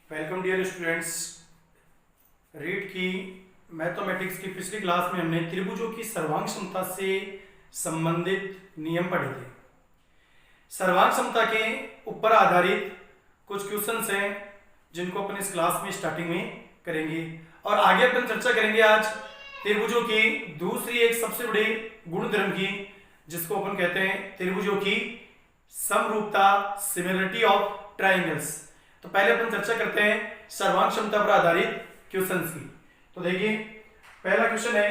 Welcome dear students. रीड की mathematics की पिछली क्लास में हमने त्रिभुजों की सर्वांग क्षमता से संबंधित नियम पढ़े थे। सर्वांग क्षमता के ऊपर आधारित कुछ क्वेश्चंस हैं जिनको अपन इस क्लास में स्टार्टिंग में करेंगे और आगे अपन चर्चा करेंगे आज त्रिभुजों की दूसरी एक सबसे बड़ी गुण धर्म की, जिसको अपन कहते हैं त्रिभुजों की समरूपता, सिमिलरिटी ऑफ ट्राइंगल्स। तो पहले अपन चर्चा करते हैं सर्वांग क्षमता पर आधारित क्वेश्चंस की। तो देखिए पहला क्वेश्चन है,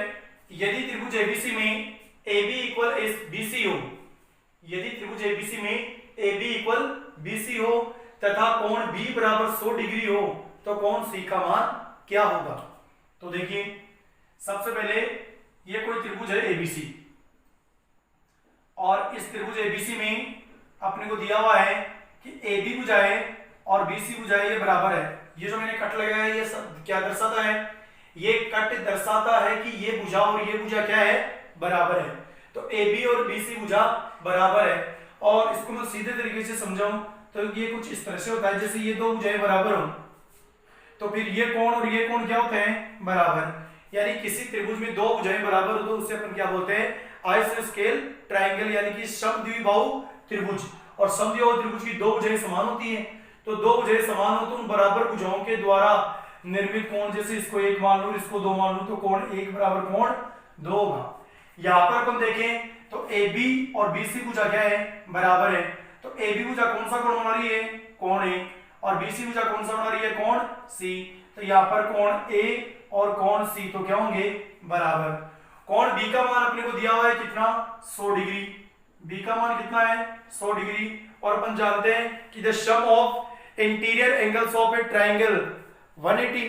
यदि त्रिभुज एबीसी में AB इक्वल BC हो, यदि त्रिभुज एबीसी में AB इक्वल BC हो तथा कोण B बराबर 100 डिग्री हो तो कोण C का मान क्या होगा। तो देखिए सबसे पहले ये कोई त्रिभुज है ABC और इस त्रिभुज एबीसी में अपने को दिया हुआ है कि AB भुजाएं और BC भुजाएं ये बराबर है। ये जो मैंने कट लगाया है ये सब क्या दर्शाता है, ये कट दर्शाता है कि ये भुजा और ये भुजा क्या है, बराबर है। तो AB और BC भुजा बराबर है और इसको मैं सीधे तरीके से समझाऊं तो ये कुछ इस तरह से होता है, जैसे ये दो भुजाएं बराबर हो तो फिर ये कोण और ये कोण क्या होते हैं, बराबर। यानी किसी त्रिभुज में दो भुजाएं बराबर हो तो उसे अपन क्या बोलते हैं, आइसोस्केल ट्रायंगल यानी कि समद्विबाहु त्रिभुज। और समद्विबाहु त्रिभुज की दो भुजाएं समान होती हैं, तो दो भुजाएं समान हो तो उन बराबर भुजाओं के द्वारा निर्मित कोण, जैसे इसको एक मान लो इसको दो मान लो तो कोण एक बराबर कोण दो होगा। यहां पर अपन देखें तो AB और BC भुजा क्या है, बराबर है। तो AB भुजा कौन सा कोण बना रही है, कोण A, और BC भुजा कौन सा बना रही है, कोण C। तो यहाँ पर कोण A और कोण C तो क्या होंगे, बराबर। कोण B का मान अपने को दिया हुआ है कितना, 100 डिग्री। B का मान कितना है, 100 डिग्री। और अपन जानते हैं कि the sum of interior angles of a triangle 180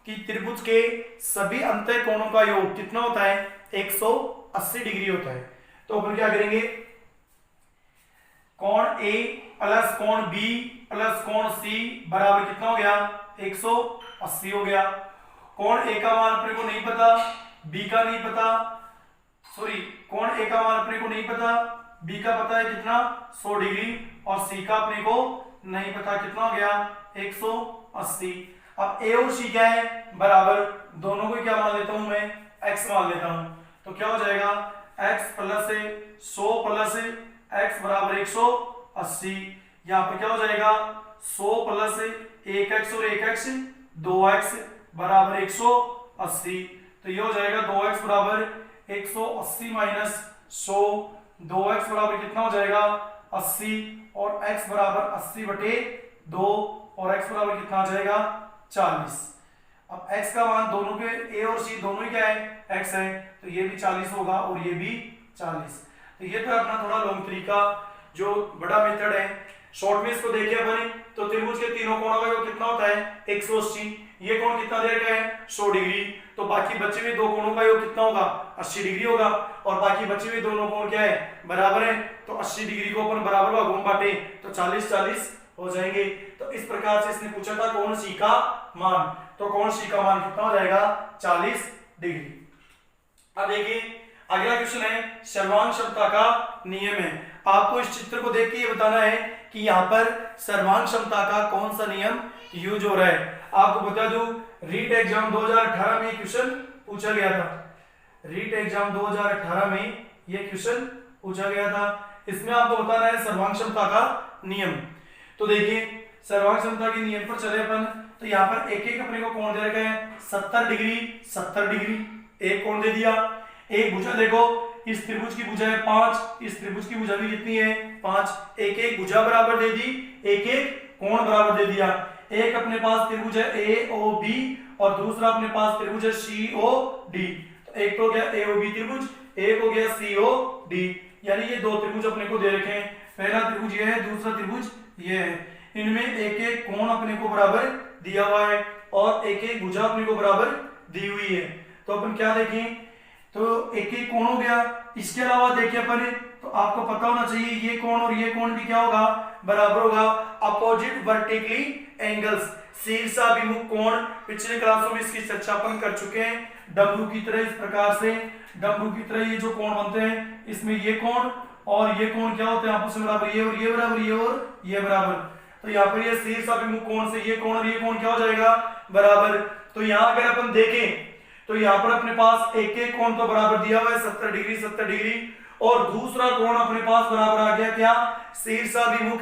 की त्रिभुज के सभी अंतः कोणों का योग कितना होता है, 180 डिग्री होता है। तो अपन क्या करेंगे, कोण A प्लस कोण B प्लस कोण C बराबर कितना हो गया, 180 हो गया। कोण A का मान अपने को नहीं पता, B का नहीं पता, सॉरी कोण A का मान अपने को नहीं पता, B का पता है कितना, 100 डिग्री, और C का अपने को नहीं पता कितना हो गया, 180। अब A और C क्या है, बराबर। दोनों को क्या मान लेता हूं मैं, x मान लेता हूं। तो क्या हो जाएगा, x प्लस 100 प्लस x बराबर 180। यहां पर क्या हो जाएगा, 100 प्लस 1x और 1x 2x बराबर 180। तो ये हो जाएगा 2x बराबर 180 माइनस 100, 2x बराबर कितना हो जाएगा, 80, और x बराबर 80 बटे 2, और x बराबर कितना आ जाएगा, 40। अब x का मान दोनों के A और C दोनों ही क्या है, x है, तो ये भी 40 होगा और ये भी 40। तो ये तो अपना थोड़ा लॉन्ग तरीका, जो बड़ा मेथड है। शॉर्ट में इसको देखिए अपन, तो त्रिभुज के तीनों कोणों का योग कितना होता है, 180। ये कोण कितना दे रखा है, 100 डिग्री। तो बाकी बचे हुए दो कोणों का योग कितना होगा, 80 डिग्री होगा, और बाकी बचे हुए दोनों कोण क्या है, बराबर है। तो 80 डिग्री को अपन बराबर भागों में बांटे तो 40-40 हो जाएंगे। तो इस प्रकार से इसने पूछा था कोण C का मान, तो कोण C का मान कितना हो जाएगा, 40 डिग्री। अब देखिए अगला क्वेश्चन है, सर्वांग क्षमता का नियम है। आपको इस चित्र को देख के ये बताना है कि यहाँ पर सर्वांग क्षमता का कौन सा नियम यूज हो रहा है। आपको बता दूं, रीट एग्जाम 2018 में क्वेश्चन पूछा गया था। रीट एग्जाम 2018 में ये क्वेश्चन पूछा गया था। इसमें आपको बताना है सर्वांग क्षमता का नियम। तो देखिए सर्वांग क्षमता के नियम पर चले अपन, तो यहाँ पर एक एक अपने को कोण दे रखा है, 70 डिग्री 70 डिग्री, एक कोण दे दिया। एक भुजा देखो, इस त्रिभुज की भुजा है 5, इस त्रिभुज की भुजा भी कितनी है, 5। एक एक भुजा बराबर दे दी, एक एक कोण बराबर दे दिया। एक अपने पास त्रिभुज है AOB और दूसरा अपने पास त्रिभुज है COD। तो एक तो हो गया AOB त्रिभुज, एक हो गया COD, यानी ये दो त्रिभुज अपने को दे रखे हैं। पहला त्रिभुज ये है, दूसरा त्रिभुज ये है। इनमें एक एक कोण अपने को बराबर दिया हुआ है और एक एक भुजा अपने को बराबर दी हुई है। तो अपन क्या देखें, तो एक एक कोण हो गया। इसके अलावा देखिए अपन, तो आपको पता होना चाहिए ये कोण और ये कोण भी क्या होगा, बराबर होगा। अपोजिट वर्टिकली एंगल्स, शीर्षाभिमुख कोण, पिछले क्लासों में इसकी चर्चा अपन कर चुके हैं। डमरू की तरह, इस प्रकार से डमरू की तरह ये जो कोण बनते हैं, इसमें ये कोण और ये कोण क्या होते हैं आपस में बराबर, ये और ये बराबर, ये और ये बराबर। तो यहाँ पर ये शीर्ष अभिमुख कोण से ये कोण और ये कोण क्या हो जाएगा, बराबर। तो यहाँ अगर अपन देखें तो यहाँ पर अपने पास एक एक कोण तो बराबर दिया हुआ है 70 डिग्री 70 डिग्री, और दूसरा कोण अपने पास बराबर आ गया क्या, शीर्षाभिमुख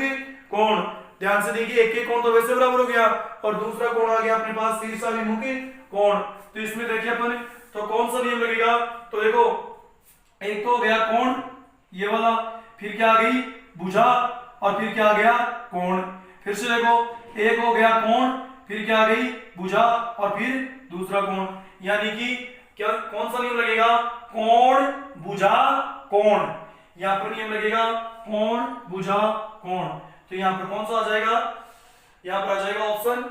कोण। ध्यान से देखिए एक एक कोण तो वैसे बराबर हो गया और दूसरा कोण आ गया अपने पास शीर्षाभिमुख कोण। तो इसमें देखिए अपन तो कौन सा नियम लगेगा, तो देखो एक तो हो गया कोण ये वाला, फिर क्या आ गई भुजा, और फिर क्या आ गया कोण। फिर से देखो एक हो गया कोण, फिर क्या आ गई भुजा, और फिर दूसरा कोण। यानी कि क्या कौन सा नियम लगेगा, कोण भुजा कोण। यहां पर नियम लगेगा कोण भुजा कोण। तो यहां पर कौन सा आ जाएगा, यहां पर आ जाएगा ऑप्शन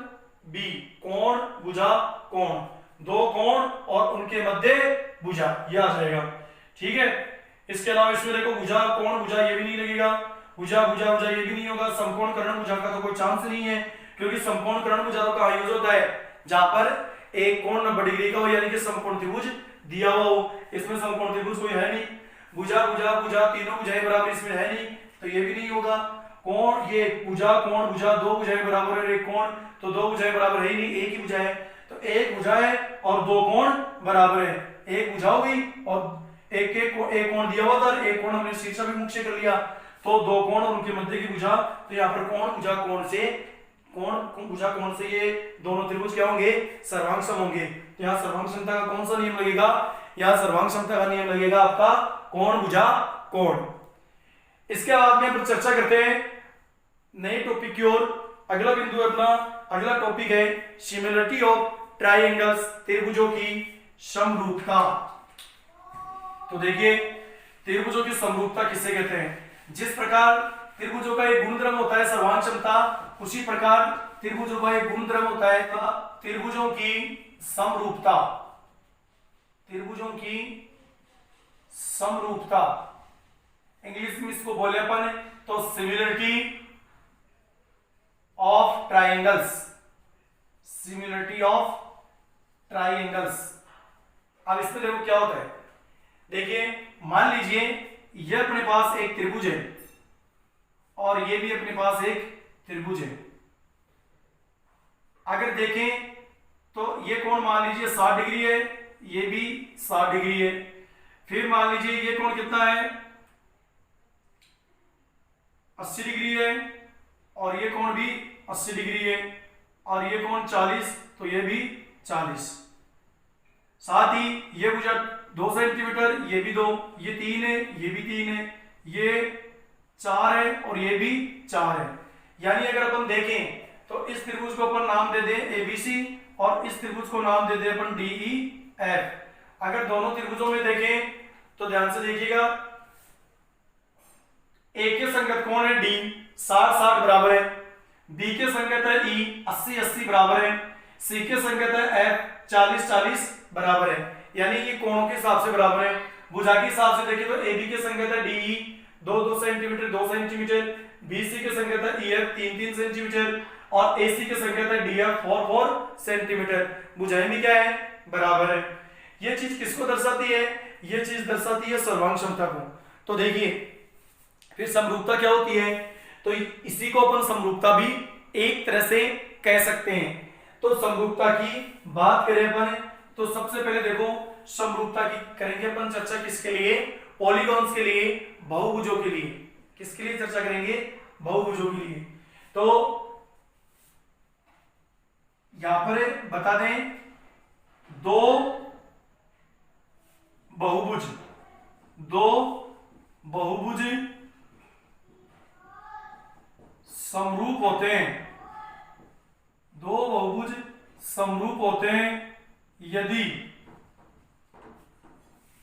बी, कोण भुजा कोण। दो कोण और उनके मध्य भुजा, ये आ जाएगा। ठीक है, इसके अलावा इसमें देखो भुजा कोण भुजा ये भी नहीं लगेगा, भुजा भुजा भुजा ये भी नहीं होगा। समकोण कर्ण भुजा का तो कोई चांस नहीं है, क्योंकि समकोण कर्ण भुजा का यूज होता है जहां पर एक कोण 90 डिग्री का हो, यानी कि समकोण त्रिभुज दिया हुआ हो। इसमें समकोण त्रिभुज कोई है नहीं, भुजा भुजा भुजा तीनों भुजाएं बराबर इसमें है नहीं, तो ये भी नहीं होगा। कोण ये भुजा कोण भुजा दो भुजाएं बराबर है, एक कोण तो दो भुजाएं बराबर है ही नहीं, एक ही भुजा है। तो एक भुजा है और दो कोण बराबर है, एक भुजा होगी और एक कोण दिया हुआ था, एक कोण हमने शीर्षाभिमुख से कर लिया, तो दो कोण और उनके मध्य की भुजा। तो यहाँ पर कोण भुजा कोण से कोण भुजा कोण से ये दोनों त्रिभुज क्या होंगे, सर्वांग सम होंगे। तो यहाँ सर्वांग समता का कौन सा नियम लगेगा, यहाँ सर्वांग समता का नियम लगेगा आपका कोण भुजा कोण। इसके बाद में अपन चर्चा करते हैं नए टॉपिक की ओर। अगला बिंदु है अपना, अगला टॉपिक है सिमिलरिटी ऑफ ट्राइंगल्स, त्रिभुजों की समरूपता। तो देखिए त्रिभुजों की समरूपता किसे कहते हैं, जिस प्रकार त्रिभुजों का एक गुणधर्म होता है सर्वांग क्षमता, उसी प्रकार त्रिभुजों का एक गुणधर्म होता है त्रिभुजों की समरूपता। त्रिभुजों की समरूपता इंग्लिश में इसको बोले अपन तो similarity of triangles, similarity of triangles. अब इसमें देखो क्या होता है, देखिए मान लीजिए ये अपने पास एक त्रिभुज है और ये भी अपने पास एक त्रिभुज है। अगर देखें तो ये कोण मान लीजिए 60 डिग्री है, ये भी 60 डिग्री है। फिर मान लीजिए ये कोण कितना है 80 डिग्री है, और ये कोण भी 80 डिग्री है, और ये कोण 40, तो ये भी 40। साथ ही ये भुजा 2 सेंटीमीटर, ये भी 2, ये 3 है, ये भी 3 है, ये 4 है और ये भी 4 है। यानी अगर अपन देखें तो इस त्रिभुज को अपन नाम दे दें ABC और इस त्रिभुज को नाम दे दें अपन DEF। अगर दोनों त्रिभुजों में देखें तो ध्यान से देखिएगा, A के संगत कोण है D 60-60 बराबर है, B के संगत है E 80-80 बराबर है, C के संगत है F 40-40 बराबर है। यानी ये कोणों के हिसाब से बराबर है। भुजा के हिसाब से देखिए तो AB के संगत है DE 2-2 सेंटीमीटर 2 सेंटीमीटर, BC के संगत है EF 3-3 सेंटीमीटर, और AC के संगत है DF 4-4 सेंटीमीटर। भुजाएं भी क्या है, बराबर है। ये चीज किसको दर्शाती है, ये चीज दर्शाती है सर्वांग क्षमता को। तो देखिए फिर समरूपता क्या होती है, तो इसी को अपन समरूपता भी एक तरह से कह सकते हैं। तो समरूपता की बात करें अपन तो सबसे पहले देखो समरूपता की करेंगे अपन चर्चा किसके लिए, पॉलीगॉन्स के लिए, बहुभुजों के लिए। किसके लिए चर्चा करेंगे, बहुभुजों के लिए। तो यहां पर बता दें दो बहुभुज समरूप होते हैं, दो बहुभुज समरूप होते हैं यदि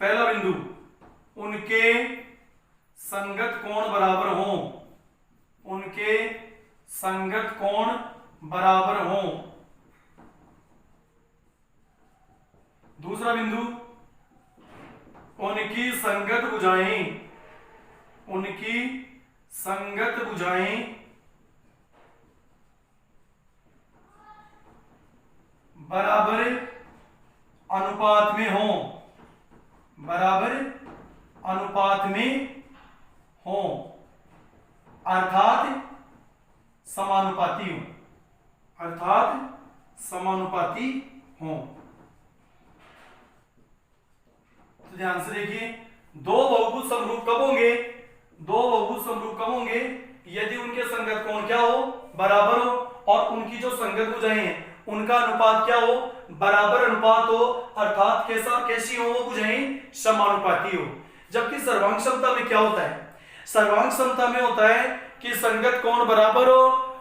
पहला बिंदु उनके संगत कोण बराबर हों, उनके संगत कोण बराबर हों। दूसरा बिंदु उनकी संगत भुजाएं, उनकी संगत भुजाएं बराबर अनुपात में हों, बराबर अनुपात में हों, अर्थात समानुपाती। ध्यान से देखिए, दो बहुभुज समरूप कब होंगे, दो बहुभुज समरूप कब होंगे, यदि उनके संगत कोण क्या हो, बराबर हो, और उनकी जो संगत भुजाएं हैं उनका अनुपात क्या हो, बराबर अनुपात हो, अर्थात कैसी हो वो भुजाएं समानुपाती हो। जबकि सर्वांग क्षमता में क्या होता है, सर्वांग क्षमता में होता है कि संगत कोण बराबर हो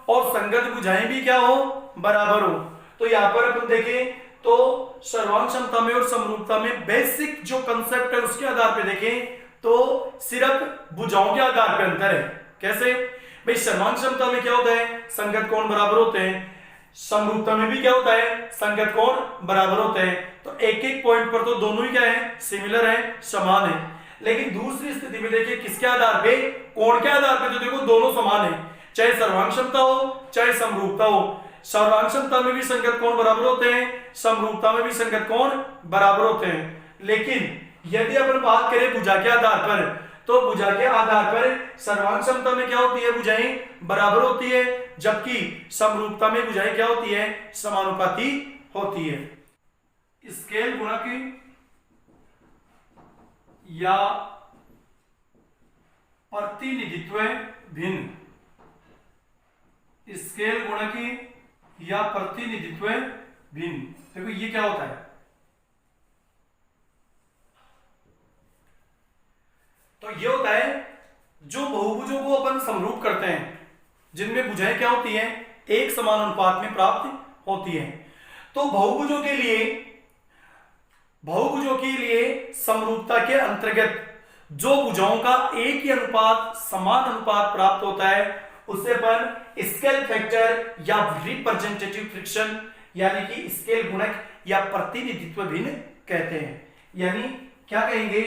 और संगत भुजाएं भी क्या हो, बराबर हो। तो यहाँ पर अपन देखें तो सर्वांग क्षमता में और समरूपता में बेसिक जो कंसेप्ट है उसके आधार पे देखें तो सिर्फ भुजाओं के आधार पे अंतर है। कैसे भाई, सर्वांग क्षमता में क्या होता है, संगत कोण बराबर होते हैं, समरूपता में भी क्या होता है, संगत कोण बराबर होते हैं। तो एक एक पॉइंट पर तो दोनों ही क्या है, सिमिलर है, समान है। लेकिन दूसरी स्थिति में देखिए किसके आधार पे, कोण के आधार पे, तो देखो दोनों समान है, चाहे सर्वांग क्षमता हो चाहे समरूपता हो। सर्वांग क्षमता में भी संगत कोण बराबर होते हैं, समरूपता में भी संगत कोण बराबर होते हैं। लेकिन यदि अपन बात करें भुजा के आधार पर, तो भुजा के आधार पर सर्वांग क्षमता में क्या होती है, भुजाएं बराबर होती है, जबकि समरूपता में भुजाएं क्या होती है, समानुपाती होती है। स्केल गुणक या प्रतिनिधित्व भिन्न, स्केल गुणक या प्रतिनिधित्व भिन्न, देखो ये क्या होता है, तो ये होता है जो बहुभुजों को अपन समरूप करते हैं जिनमें भुजाएं क्या होती हैं, एक समान अनुपात में प्राप्त होती हैं। तो बहुभुजों के लिए समरूपता के अंतर्गत जो भुजाओं का एक ही अनुपात समान अनुपात प्राप्त होता है उसे अपन स्केल फैक्टर या रिप्रेजेंटेटिव फ्रिक्शन यानी कि स्केल गुणक या प्रतिनिधित्व भिन्न कहते हैं। यानी क्या कहेंगे,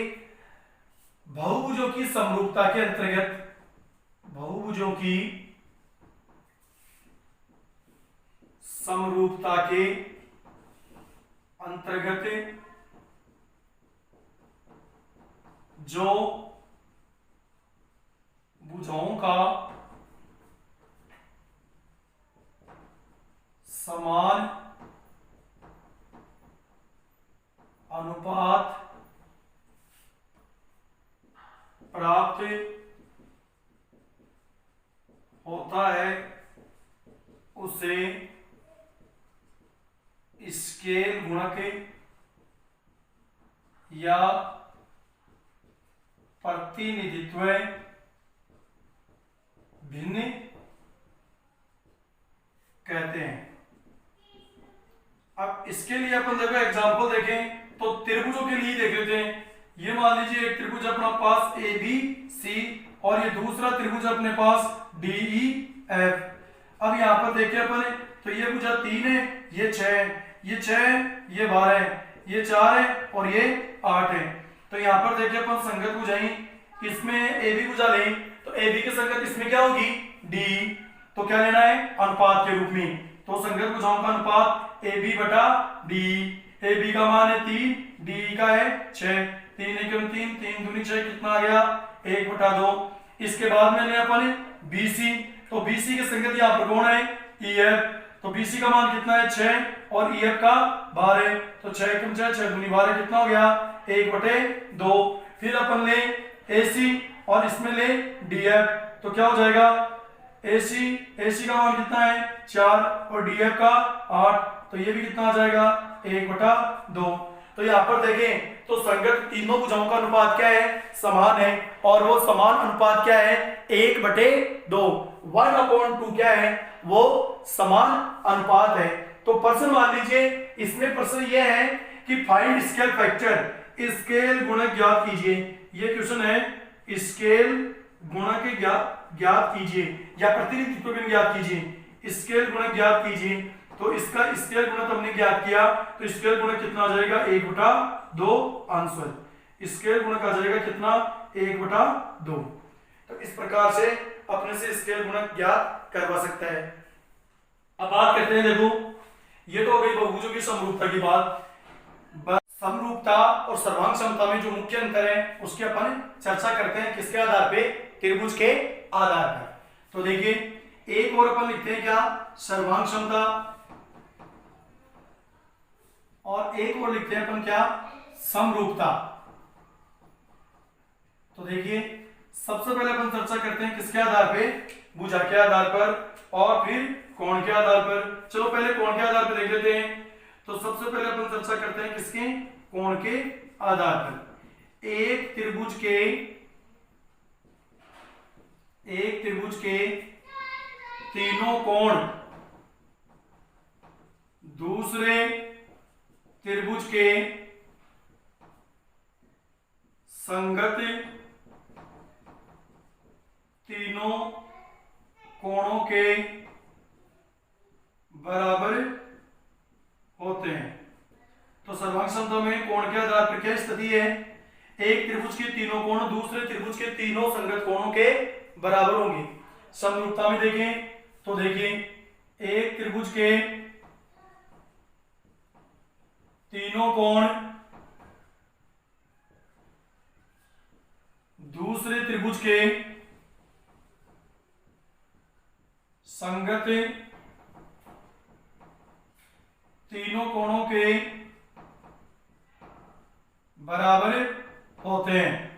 बहुभुजों की समरूपता के अंतर्गत, बहुभुजों की समरूपता के अंतर्गत जो भुजाओं का समान अनुपात प्राप्त होता है उसे स्केल गुणक या प्रतिनिधित्व भिन्न कहते हैं। अब इसके लिए अपन देखो एग्जांपल देखें तो त्रिभुजों के लिए देख लेते हैं। ये मान लीजिए एक त्रिभुज अपना पास ए बी सी और ये दूसरा त्रिभुज अपने पास डी ई एफ। अब यहाँ पर देखिए अपन तो ये भुजा 3 है, ये 6 है, ये 6 है, ये 12 है, ये 4 है और ये 8 है। तो यहाँ पर देखिए अपन संगत भुजाएं, इसमें ए बी भुजा लें तो ए बी की संगत इसमें क्या होगी, डी। तो क्या लेना है, अनुपात के रूप में। तो संगत भुजाओं का अनुपात ए बी बटा डी। ए बी का मान है 3, डी का है 6। 3 एकम 3, 3 दूनी 6, कितना आ गया 1/2। इसके बाद में ले अपन बीसी, तो बीसी के संगत यहाँ पर कौन है, ईएफ। तो बीसी का मान कितना है 6 और ईएफ का 12। तो 6 एकम 6, 6 दूनी 12, कितना हो गया 1/2। फिर अपन ले एसी और इसमें ले डीएफ, तो क्या हो जाएगा एसी का मान कितना है 4 और डीएफ का 8। तो ये भी कितना आ जाएगा 1/2। तो यहाँ पर देखें तो संगत तीनों भुजाओं का अनुपात क्या है, समान है, और वो समान अनुपात क्या है 1/2। 1/2 क्या है, वो समान अनुपात है। तो प्रश्न मान लीजिए इसमें प्रश्न ये है कि फाइंड स्केल फैक्टर, स्केल गुणक ज्ञात कीजिए। ये क्वेश्चन है, स्केल गुणक ज्ञात कीजिए या प्रतिनिधित्व भिन्न ज्ञात कीजिए। स्केल गुणक ज्ञात कीजिए, तो इसका स्केल गुणक हमने ज्ञात किया तो स्केल गुणक कितना आ जाएगा 1/2 आंसर। स्केल गुणक आ जाएगा कितना 1/2। तो इस प्रकार से अपने से स्केल गुणक ज्ञात करवा सकता है। अब बात करते हैं, देखो ये तो हो गई बहुभुजों की समरूपता की बात। समरूपता और सर्वांग क्षमता में जो मुख्य अंतर है उसकी अपन चर्चा करते हैं, किसके आधार पे, त्रिभुज के आधार पर। तो देखिए एक और अपन लिखते हैं क्या, सर्वांग क्षमता, और एक और लिखते हैं अपन क्या, समरूपता। तो देखिए सबसे पहले अपन चर्चा करते हैं किसके आधार पे, भुजा के आधार पर और फिर कोण के आधार पर। चलो पहले कोण के आधार पर देख लेते हैं। तो सबसे पहले अपन चर्चा करते हैं किसके, कोण के आधार पर। एक त्रिभुज के तीनों कोण दूसरे त्रिभुज के संगत तीनों कोणों के बराबर होते हैं। तो सर्वांग क्षमता में कोण के आधार पर क्या स्थिति है, एक त्रिभुज के तीनों कोण दूसरे त्रिभुज के तीनों संगत कोणों के बराबर होंगे। समरूपता में देखें तो देखिए एक त्रिभुज के तीनों कोण दूसरे त्रिभुज के संगत तीनों कोणों के बराबर होते हैं।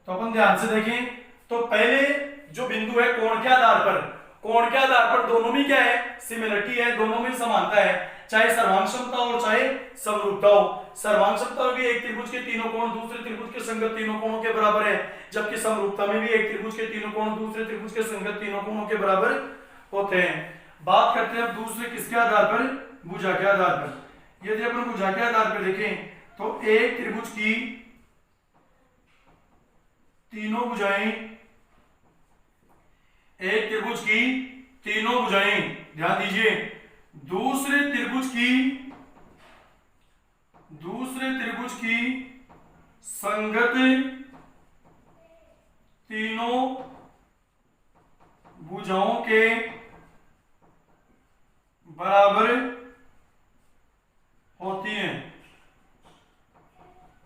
तो अपन ध्यान से देखें तो पहले जो बिंदु है कोण के आधार पर दोनों में क्या है, सिमिलरिटी है, दोनों में समानता है, चाहे सर्वांग क्षमता हो चाहे समरूपता हो। सर्वांग क्षमता में भी एक त्रिभुज के तीनों कोण दूसरे त्रिभुज के संगत तीनों कोणों के बराबर है, जबकि समरूपता में भी एक त्रिभुज के तीनों कोण दूसरे त्रिभुज के संगत तीनों कोणों के बराबर होते हैं। बात करते हैं अब दूसरे किसके आधार पर, भुजा के आधार पर। यदि अपन भुजा के आधार पर देखें तो एक त्रिभुज की तीनों भुजाएं, एक त्रिभुज की तीनों भुजाएं, ध्यान दीजिए, दूसरे त्रिभुज की संगत तीनों भुजाओं के बराबर होती हैं।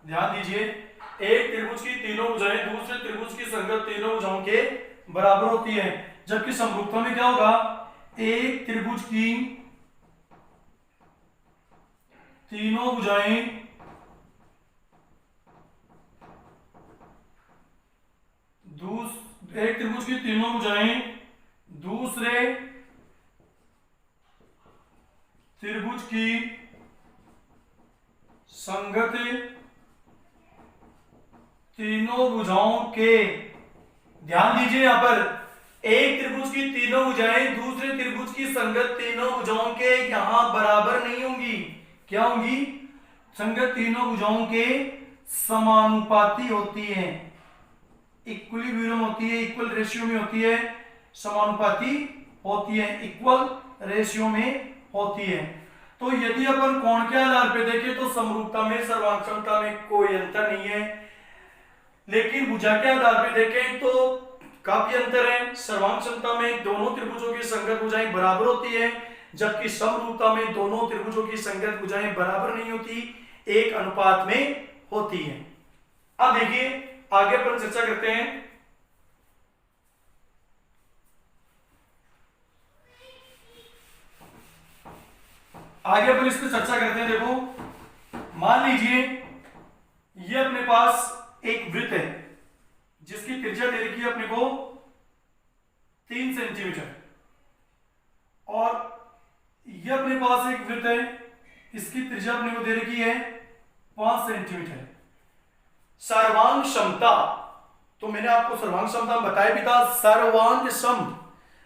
ध्यान दीजिए, एक त्रिभुज की तीनों भुजाएं दूसरे त्रिभुज की संगत तीनों भुजाओं के बराबर होती है, जबकि समरूपता में क्या होगा, एक त्रिभुज की तीनों भुजाएं एक त्रिभुज की तीनों भुजाएं दूसरे त्रिभुज की संगत तीनों भुजाओं के, ध्यान दीजिए यहां पर, एक त्रिभुज की तीनों भुजाएं दूसरे त्रिभुज की संगत तीनों भुजाओं के यहां बराबर नहीं होंगी। क्या होंगी, संगत तीनों भुजाओं के समानुपाती होती हैं, इक्विलिब्रियम होती है, इक्वल रेशियो में होती है, समानुपाती होती है, इक्वल रेशियो में होती है। तो यदि अपन कोण के आधार पे देखें तो समरूपता में सर्वांग क्षमता में कोई अंतर नहीं है, लेकिन भुजा के आधार पे देखें तो काफी अंतर है। सर्वांग क्षमता में दोनों त्रिभुजों की संगत भुजाएं बराबर होती है, जबकि समरूपता में दोनों त्रिभुजों की संगत भुजाएं बराबर नहीं होती, एक अनुपात में होती है। अब देखिए आगे अपन चर्चा करते हैं। आगे अपन इस पर चर्चा करते हैं। देखो मान लीजिए ये अपने पास एक वृत्त है जिसकी त्रिज्या दे रखी है अपने को 3 सेंटीमीटर, और ये अपने पास एक वृत्त है, इसकी त्रिज्या अपने को दे रखी है 5 सेंटीमीटर। सर्वांग क्षमता, तो मैंने आपको सर्वांग क्षमता बताया भी था, सर्वांग सम,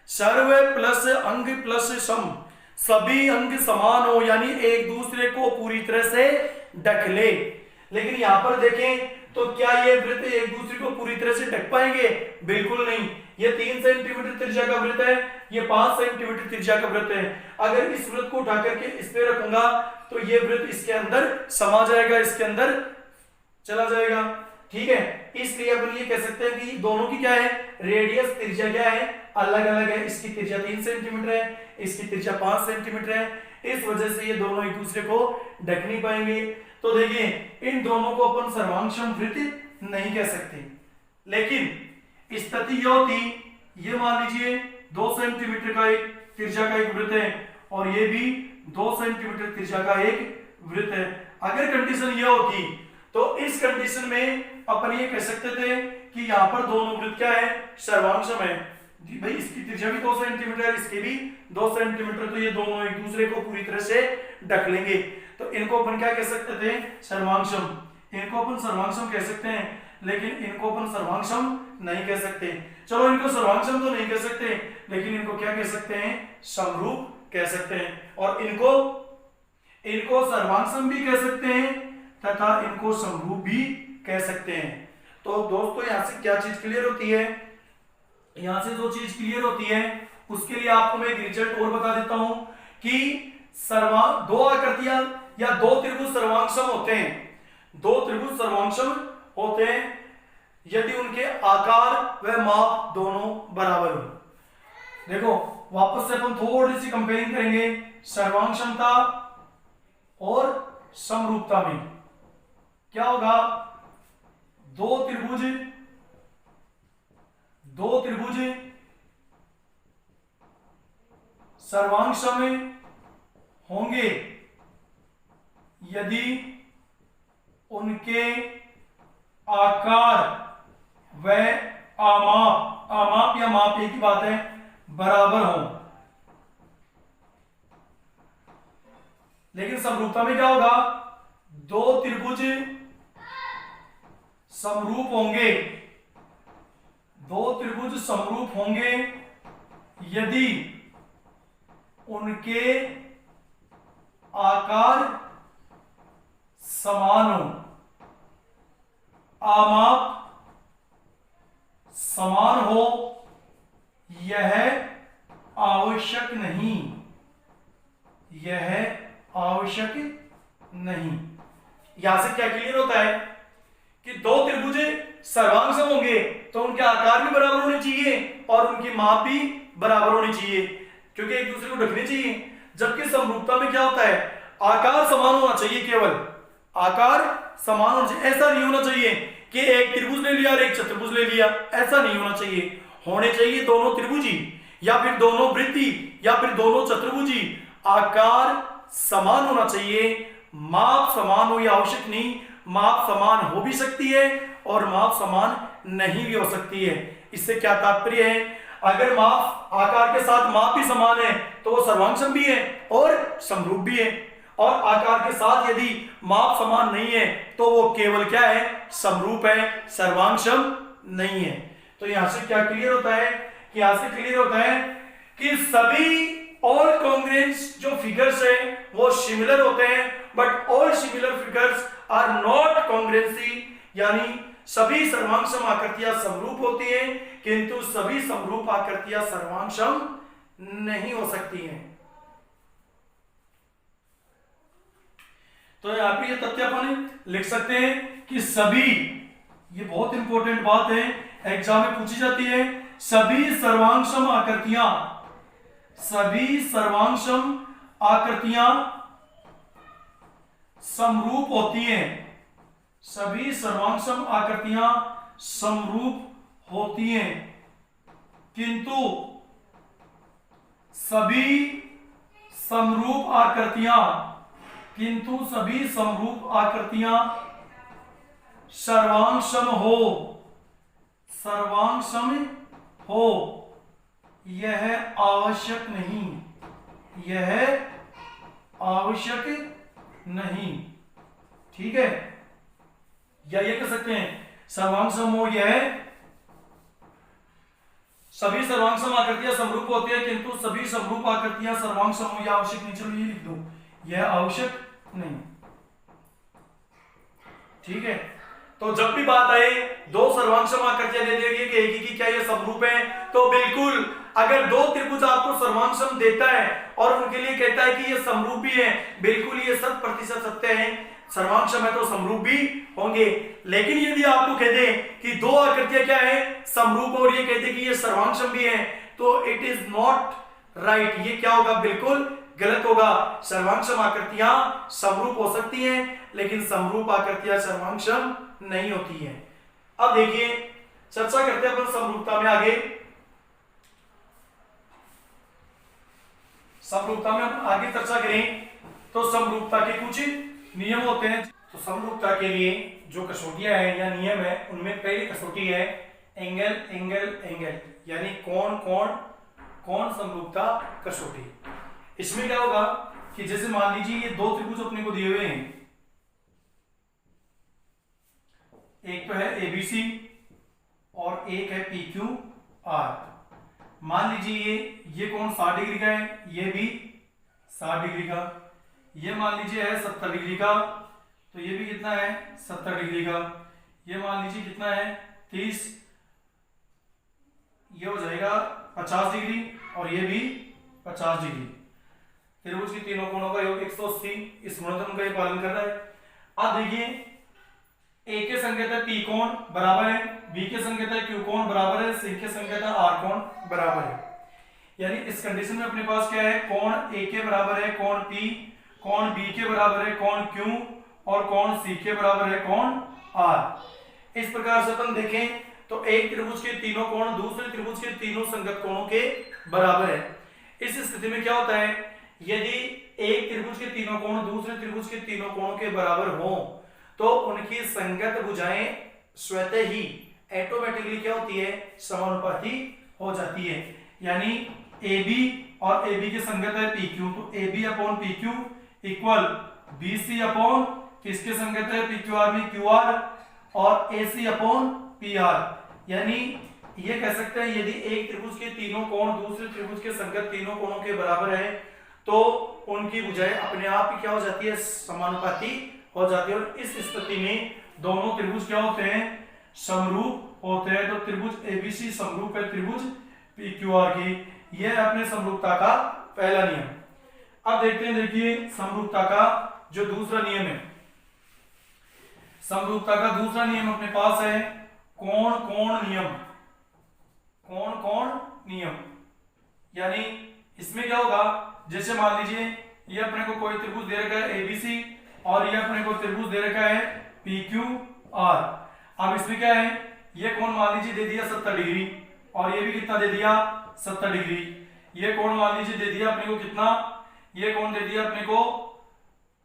सर्व प्लस अंग प्लस सम, सभी अंग समान हो, यानी एक दूसरे को पूरी तरह से ढक ले। लेकिन यहां पर देखें तो क्या ये वृत्त एक दूसरे को पूरी तरह से ढक पाएंगे, बिल्कुल नहीं। ये 3 सेंटीमीटर त्रिज्या का वृत्त है, ये 5 सेंटीमीटर त्रिज्या का वृत्त है। अगर इस वृत्त को उठा करके इस पे रखूंगा तो ये वृत्त इसके अंदर समा जाएगा, इसके अंदर चला जाएगा, ठीक है। इसलिए अपन ये कह सकते हैं कि दोनों की क्या है, रेडियस त्रिज्या क्या है, अलग अलग है। इसकी त्रिज्या 3 सेंटीमीटर है, इसकी त्रिज्या 5 सेंटीमीटर है, इस वजह से ये दोनों एक दूसरे को ढक नहीं पाएंगे। तो देखिए इन दोनों को अपन सर्वांगक्षम वृत्त नहीं कह सकते, लेकिन स्थिति यह होती, ये मान लीजिए 2 सेंटीमीटर का एक त्रिज्या का एक वृत्त है और ये भी 2 सेंटीमीटर त्रिज्या का एक वृत्त है। अगर कंडीशन यह होती तो इस कंडीशन में अपन ये कह सकते थे कि यहाँ पर दोनों वृत्त क्या है, सर्वांगसम है। भाई इसकी त्रिज्या भी 2 सेंटीमीटर, इसकी भी 2 सेंटीमीटर, तो ये दोनों एक दूसरे को पूरी तरह से ढक लेंगे। तो इनको अपन क्या कह सकते थे, सर्वांगसम। इनको अपन सर्वांगसम कह सकते हैं, लेकिन इनको अपन सर्वांगसम नहीं कह सकते। चलो इनको सर्वांगसम तो नहीं कह सकते, लेकिन इनको क्या कह सकते हैं, समरूप कह सकते हैं। और इनको सर्वांगसम भी कह सकते हैं तथा इनको समरूप भी कह सकते हैं। तो दोस्तों यहां से क्या चीज क्लियर होती है, यहां से जो चीज क्लियर होती है उसके लिए आपको मैं एक रिजल्ट और बता देता हूं कि दो आकृतियां या दो त्रिभुज सर्वांगसम होते हैं। दो त्रिभुज सर्वांगसम होते हैं यदि उनके आकार व माप दोनों बराबर हो। देखो वापस से अपन थोड़ी सी कंपेयरिंग करेंगे सर्वांगसमता और समरूपता में। क्या होगा, दो त्रिभुज सर्वांगसम होंगे यदि उनके आकार व आमाप या माप एक ही बात है, बराबर हो। लेकिन समरूपता में क्या होगा, दो त्रिभुज समरूप होंगे, दो त्रिभुज समरूप होंगे यदि उनके आकार समान हो, आमाप समान हो। यह आवश्यक नहीं, यह आवश्यक नहीं। यहां से क्या क्लियर होता है कि दो त्रिभुज सर्वांगसम होंगे तो उनके आकार भी बराबर होने चाहिए और उनकी माप भी बराबर होनी चाहिए, क्योंकि एक दूसरे को ढकने चाहिए। जबकि समरूपता में क्या होता है, आकार समान होना चाहिए, केवल आकार समान होना चाहिए। ऐसा नहीं होना चाहिए कि एक त्रिभुज ले लिया और एक चतुर्भुज ले लिया, ऐसा नहीं होना चाहिए। होने चाहिए दोनों त्रिभुजी या फिर दोनों वृत्ति या फिर दोनों चतुर्भुजी, आकार समान होना चाहिए। माप समान हो यह आवश्यक नहीं, माप समान हो भी सकती है और माप समान नहीं भी हो सकती है। इससे क्या तात्पर्य है, अगर माप आकार के साथ माप भी समान है तो वो सर्वांगसम भी है और समरूप भी है, और आकार के साथ यदि माप समान नहीं है तो वो केवल क्या है, समरूप है, सर्वांगसम नहीं है। तो यहां से क्या क्लियर होता है कि यहां से क्लियर होता है कि सभी ऑल कॉन्ग्रुएंस जो फिगर्स है वो सिमिलर होते हैं, but all similar figures are not congruency, यानी सभी सर्वांगसम आकृतियां समरूप होती हैं किंतु सभी समरूप आकृतियां सर्वांगसम नहीं हो सकती हैं। तो यहां पे ये तथ्य अपन लिख सकते हैं कि सभी, ये बहुत इंपॉर्टेंट बात है, एग्जाम में पूछी जाती है, सभी सर्वांगसम आकृतियां समरूप होती हैं, सभी सर्वांगसम आकृतियां समरूप होती हैं किंतु सभी समरूप आकृतियां सर्वांगसम हो यह आवश्यक नहीं, ठीक है। या ये कह सकते हैं सर्वांगसम हो, यह सभी सर्वांगसम आकृतियां समरूप होती है किंतु सभी समरूप आकृतियां सर्वांगसम हो यह आवश्यक नहीं। चलो ये लिख दो, यह आवश्यक नहीं, ठीक है। तो जब भी बात आए दो सर्वांगसम आकृतियां दे दी गई कि क्या ये समरूप है, तो बिल्कुल अगर दो त्रिभुज आपको सर्वांगसम देता है और उनके लिए कहता है कि ये समरूप भी है, बिल्कुल ये 100% सत्य है, सर्वांगसम है तो समरूप भी होंगे। लेकिन यदि आपको कह दे कि दो आकृतियां क्या है, समरूप, और ये कहते कि ये सर्वांगसम भी है, तो इट इज नॉट राइट। ये क्या होगा, बिल्कुल गलत होगा। सर्वांगसम आकृतियां समरूप हो सकती हैं लेकिन समरूप आकृतियां सर्वांगसम नहीं होती हैं। अब देखिए चर्चा करते हैं अपन समरूपता में आगे। समरूपता में हम आगे चर्चा करें तो समरूपता के कुछ नियम होते हैं। तो समरूपता के लिए जो कसौटियां हैं या नियम है, उनमें पहली कसौटी है एंगल एंगल एंगल, यानी कोण कोण कोण समरूपता कसौटी। इसमें क्या होगा कि जैसे मान लीजिए ये दो त्रिभुज अपने को दिए हुए हैं, एक तो है एबीसी और एक है PQR। मान लीजिए ये कोण 60 डिग्री का है, ये भी 60 डिग्री का, ये मान लीजिए है 70 डिग्री का, तो ये भी कितना है 70 डिग्री का, ये मान लीजिए कितना है 30, ये हो जाएगा 50 डिग्री और ये भी 50 डिग्री। त्रिभुज की तीनों कोणों का योग 180, इस गुणोत्तर का ये पालन कर रहा है। अब देखिए ए के संकेत है P कोण बराबर है, B के संकेत है Q कोण बराबर है, C के संकेत है R कोण बराबर है। यानी इस कंडीशन में अपने पास क्या है, कोण A के बराबर है कोण P, कोण B के बराबर है कोण Q और कोण C के बराबर है कोण R। इस प्रकार से अपन देखें तो एक त्रिभुज के तीनों कोण दूसरे त्रिभुज के तीनों संगत कोणों के बराबर है। इस स्थिति में क्या होता है, यदि एक त्रिभुज के तीनों कोण दूसरे त्रिभुज के तीनों कोणों के बराबर हो तो उनकी संगत भुजाएं स्वतः ही ऑटोमेटिकली क्या होती है, समानुपाती हो जाती है। यानी AB और AB के संगत है PQ, तो AB upon PQ equal BC upon किसके संगत है PQR में QR और AC अपॉन PR। यानी ये कह सकते हैं यदि एक त्रिभुज के तीनों कोण दूसरे त्रिभुज के संगत तीनों कोणों के बराबर है तो उनकी भुजाएं अपने आप ही क्या हो जाती है, समानुपाती हो जाती है। और इस स्थिति में दोनों त्रिभुज क्या होते हैं, समरूप होते हैं। तो त्रिभुज ABC समरूप है त्रिभुज PQR की। यह है अपने समरूपता का पहला नियम। अब देखते हैं, देखिए समरूपता का जो दूसरा नियम है, समरूपता का दूसरा नियम अपने पास है कोण कोण नियम। कोण कोण नियम यानी इसमें क्या होगा, जैसे मान लीजिए ये अपने को कोई त्रिभुज दे रखा है ABC और ये अपने को त्रिभुज दे रखा है PQR। अब इसमें क्या है, ये कोण मान लीजिए दे दिया 70 डिग्री और ये भी कितना दे दिया 70 डिग्री। ये कोण मान लीजिए दे दिया अपने को कितना, ये कोण दे दिया अपने को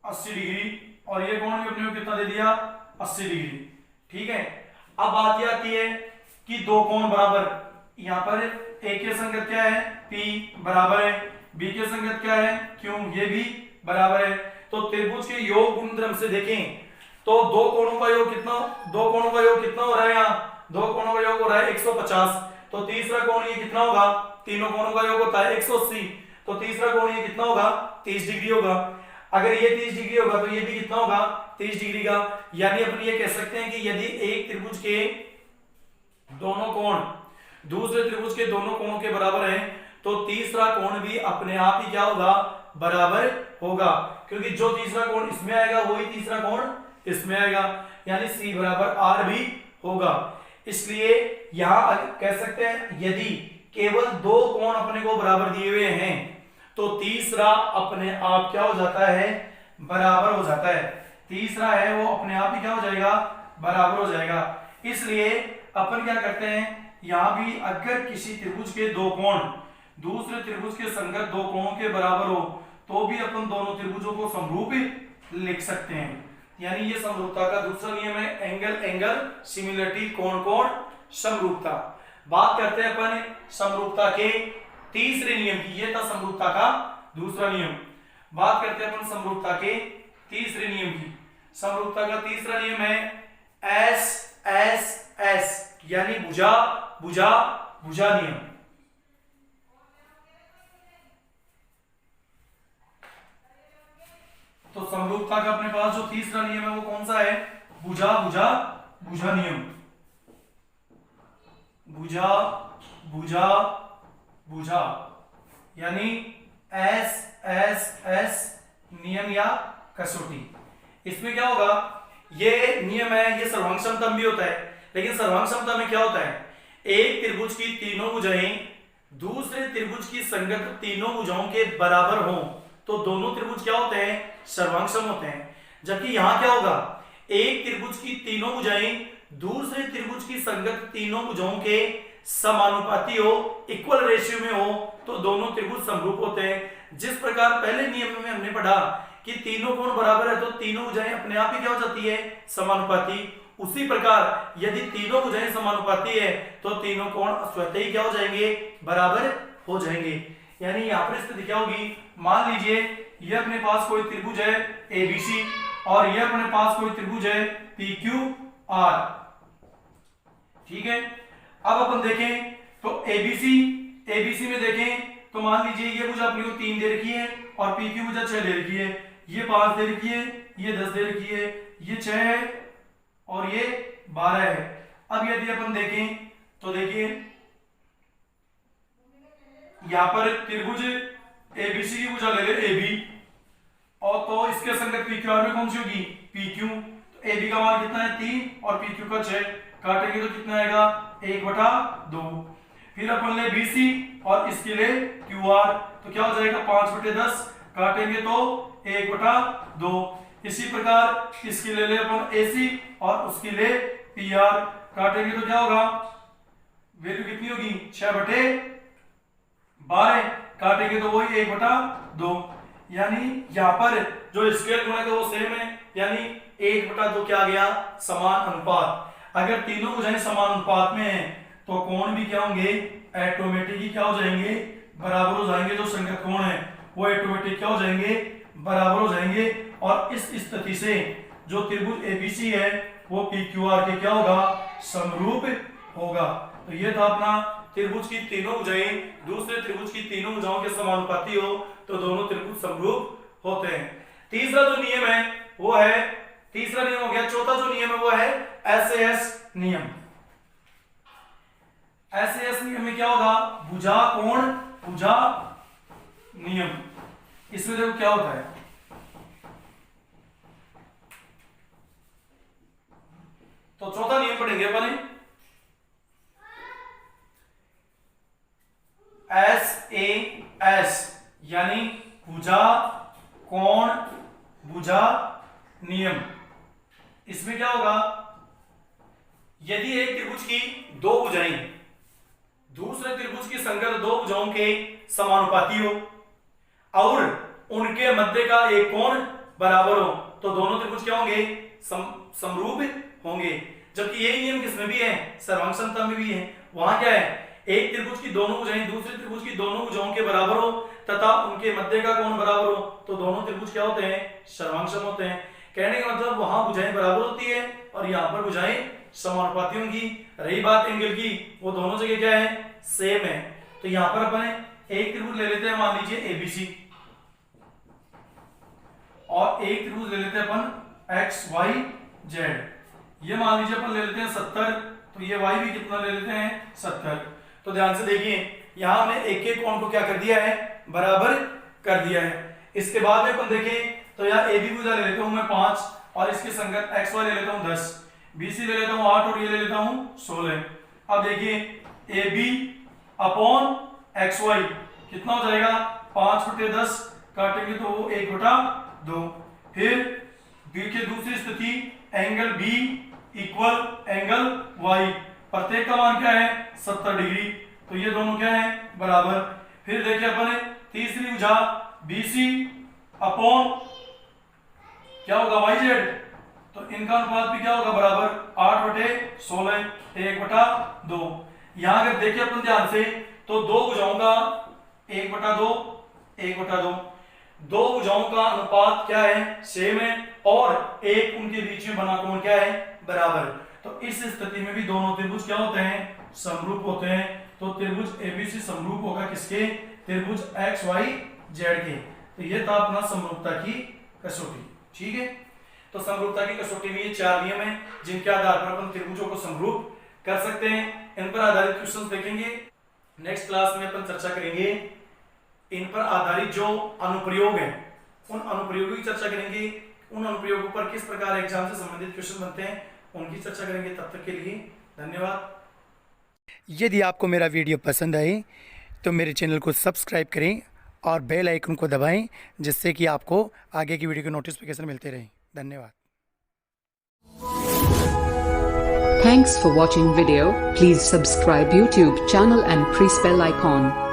80 डिग्री और ये कोण भी अपने को कितना दे दिया 80 डिग्री। ठीक है, अब बात ये आती है कि दो कोण बराबर, यहाँ पर A के संगत क्या है P बराबर है, B के संगत क्या है Q, ये भी बराबर है। तो त्रिभुज के योग गुणधर्म से देखें तो दो कोणों का योग कितना, दो कोणों का योग कितना हो रहा है, यहाँ दो कोणों का योग हो रहा है 150। तो तीसरा कोण ये कितना होगा, तीनों कोणों का योग होता है 180, तो तीसरा कोण ये कितना होगा 30 डिग्री होगा। अगर ये 30 डिग्री होगा तो ये भी कितना होगा 30 डिग्री का। यानी अपन ये कह सकते हैं कि यदि एक त्रिभुज के दोनों कोण दूसरे त्रिभुज के दोनों कोणों के बराबर हैं तो तीसरा कोण भी अपने आप ही क्या होगा, बराबर होगा, क्योंकि जो तीसरा कोण इसमें आएगा वही तीसरा कोण इसमें आएगा, यानी C बराबर R भी होगा। इसलिए यहां कह सकते हैं यदि केवल दो कोण अपने को बराबर दिए हुए हैं तो तीसरा अपने आप क्या हो जाता है, बराबर हो जाता है। तीसरा है वो अपने आप ही क्या हो जाएगा, बराबर हो जाएगा। इसलिए अपन क्या करते हैं, यहां भी अगर किसी त्रिभुज के दो कोण दूसरे त्रिभुज के संगत दो कोणों के बराबर हो तो भी अपन दोनों त्रिभुजों को समरूप लिख सकते हैं। यानी ये समरूपता का दूसरा नियम है, एंगल एंगल सिमिलरिटी, कोण कोण समरूपता। बात करते हैं अपन समरूपता के तीसरे नियम की, ये था समरूपता का दूसरा नियम। बात करते हैं अपन समरूपता के तीसरे नियम की। समरूपता का तीसरा नियम है एस एस एस, यानी भुजा भुजा भुजा नियम। तो समरूपता का अपने पास जो तीसरा नियम है वो कौन सा है, भुजा भुजा भुजा नियम। भुजा भुजा भुजा यानी एस एस एस नियम या कसौटी। इसमें क्या होगा, ये नियम है, ये सर्वांग समता भी होता है, लेकिन सर्वांग समता में क्या होता है, एक त्रिभुज की तीनों भुजाएं दूसरे त्रिभुज की संगत तीनों भुजाओं के बराबर हों तो दोनों त्रिभुज क्या होते हैं, सर्वांग सम होते हैं। जबकि यहां क्या होगा, एक त्रिभुज की तीनों भुजाएं दूसरे त्रिभुज की संगत तीनों भुजाओं के समानुपाती हो, इक्वल रेशियो में हो तो दोनों त्रिभुज समरूप होते हैं। जिस प्रकार पहले नियम में हमने पढ़ा कि तीनों कोण बराबर है तो तीनों भुजाएं अपने आप ही क्या हो जाती है, समानुपाती। उसी प्रकार यदि तीनों भुजाएं समानुपाती है तो तीनों कोण स्वतः ही क्या हो जाएंगे, बराबर हो जाएंगे। यानी यहाँ पर स्थिति क्या होगी, मान लीजिए ये अपने पास कोई त्रिभुज है ABC और ये अपने पास कोई त्रिभुज है PQR, ठीक है। अब अपन देखें तो ABC में देखें तो मान लीजिए ये भुजा अपने को 3 दे रखी है और PQ भुजा 6 दे रखी है, ये 5 दे रखी है, ये 10 दे रखी है, ये 6 है और ये 12 है। अब यदि अपन देखें तो देखिए यहां पर त्रिभुज ABC की भुजा ले ले AB और तो इसके संगत PQR में कौन सी होगी, PQ। तो AB का मान कितना है 3 और PQ का 6, काटेंगे तो कितना आएगा 1/2। फिर अपन ले BC और इसके लिए QR तो क्या हो जाएगा 5/10, काटेंगे तो 1/2। इसी प्रकार इसके ले ले अपन AC और उसके लिए PR, काटेंगे तो क्या होगा, वैल्यू कितनी होगी 6/12, काटेंगे तो वही 1/2। यानी यहाँ पर जो स्क्वायर गुणक है वो सेम है, यानी 1/2 क्या आ गया, समान अनुपात। अगर तीनों भुजाएं समान अनुपात में हैं तो कोण भी क्या होंगे, ऑटोमेटिकली क्या हो जाएंगे, बराबर हो जाएंगे। जो संगत कोण है वो ऑटोमेटिक क्या हो जाएंगे, बराबर हो जाएंगे। और इस स्थिति से जो त्रिभुज ABC है वो PQR के क्या होगा, समरूप होगा। तो ये था अपना त्रिभुज की तीनों भुजाएं दूसरे त्रिभुज की तीनों भुजाओं के समानुपाती हो तो दोनों त्रिभुज समरूप होते हैं। तीसरा जो नियम है वो है, तीसरा नियम हो गया। चौथा जो नियम है वो है SAS नियम। SAS नियम में क्या होगा, भुजा कोण भुजा नियम। इसमें देखो क्या होता है, तो चौथा नियम पढ़ेंगे अपन SAS यानी भुजा कोण भुजा नियम। इसमें क्या होगा, यदि एक त्रिभुज की दो भुजाएं दूसरे त्रिभुज की संगत दो भुजाओं के समानुपाती हो और उनके मध्य का एक कोण बराबर हो तो दोनों त्रिभुज क्या होंगे, समरूप होंगे। जबकि यही नियम किसमें भी है, सर्वांग समता में भी है। वहां क्या है, एक त्रिभुज की दोनों भुजाएं दूसरे त्रिभुज की दोनों भुजाओं के बराबर हो तथा उनके मध्य का कोण बराबर हो तो दोनों त्रिभुज क्या होते हैं, सर्वांगसम होते हैं। कहने का मतलब वहां भुजाएं बराबर होती है और यहाँ पर भुजाएं समानुपाती होंगी। रही बात एंगल की, वो दोनों जगह क्या है, सेम है। तो यहाँ पर अपन एक त्रिभुज ले लेते हैं, मान लीजिए ABC और एक त्रिभुज ले लेते हैं अपन XYZ। ये मान लीजिए अपन ले लेते हैं 70, तो ये Y भी कितना ले लेते हैं 70। तो ध्यान से देखिए यहां हमने एक एक कोण को क्या कर दिया है, बराबर कर दिया है। इसके बाद में अपन देखें तो यहाँ AB भुजा ले लेता हूं मैं 5 और इसके संगत XY ले लेता हूं 10, BC ले लेता हूं 8 और ये ले लेता हूं 16। अब देखिए AB अपॉन XY कितना हो जाएगा 5/10, काटेंगे तो वो 1/2। फिर B की दूसरी स्थिति angle B equal angle Y, प्रत्येक का मान क्या है 70 डिग्री, तो ये दोनों क्या है बराबर। फिर देखिए अपन तीसरी भुजा BC अपॉन क्या होगा YZ, तो इनका अनुपात भी क्या होगा बराबर 8/16 1/2। यहां अगर देखिए अपन ध्यान से तो दो भुजाओं का 1/2 दो भुजाओं का अनुपात क्या है, सेम है और एक उनके बीच में बना कोण क्या है, बराबर। तो इस स्थिति में भी दोनों त्रिभुज क्या होते हैं, समरूप होते हैं। तो त्रिभुज ABC समरूप होगा किसके, त्रिभुज XYZ के। तो ये था अपना समरूपता की कसौटी, ठीक है। तो समरूपता की कसौटी में ये 4 नियम हैं जिनके आधार पर अपन त्रिभुजों को समरूप कर सकते हैं। इन पर आधारित क्वेश्चंस देखेंगे नेक्स्ट क्लास में। अपन चर्चा करेंगे इन पर आधारित जो अनुप्रयोग हैं उन अनुप्रयोगों की चर्चा करेंगे। उन अनुप्रयोगों पर किस प्रकार एग्जाम से संबंधित क्वेश्चन बनते हैं उनकी चर्चा करेंगे। तब तक के लिए धन्यवाद। यदि आपको मेरा वीडियो पसंद आए तो मेरे चैनल को सब्सक्राइब करें और बेल आइकन को दबाएं, जिससे कि आपको आगे की वीडियो के नोटिफिकेशन मिलते रहें। धन्यवाद। Thanks for watching video. Please subscribe YouTube channel and press bell icon.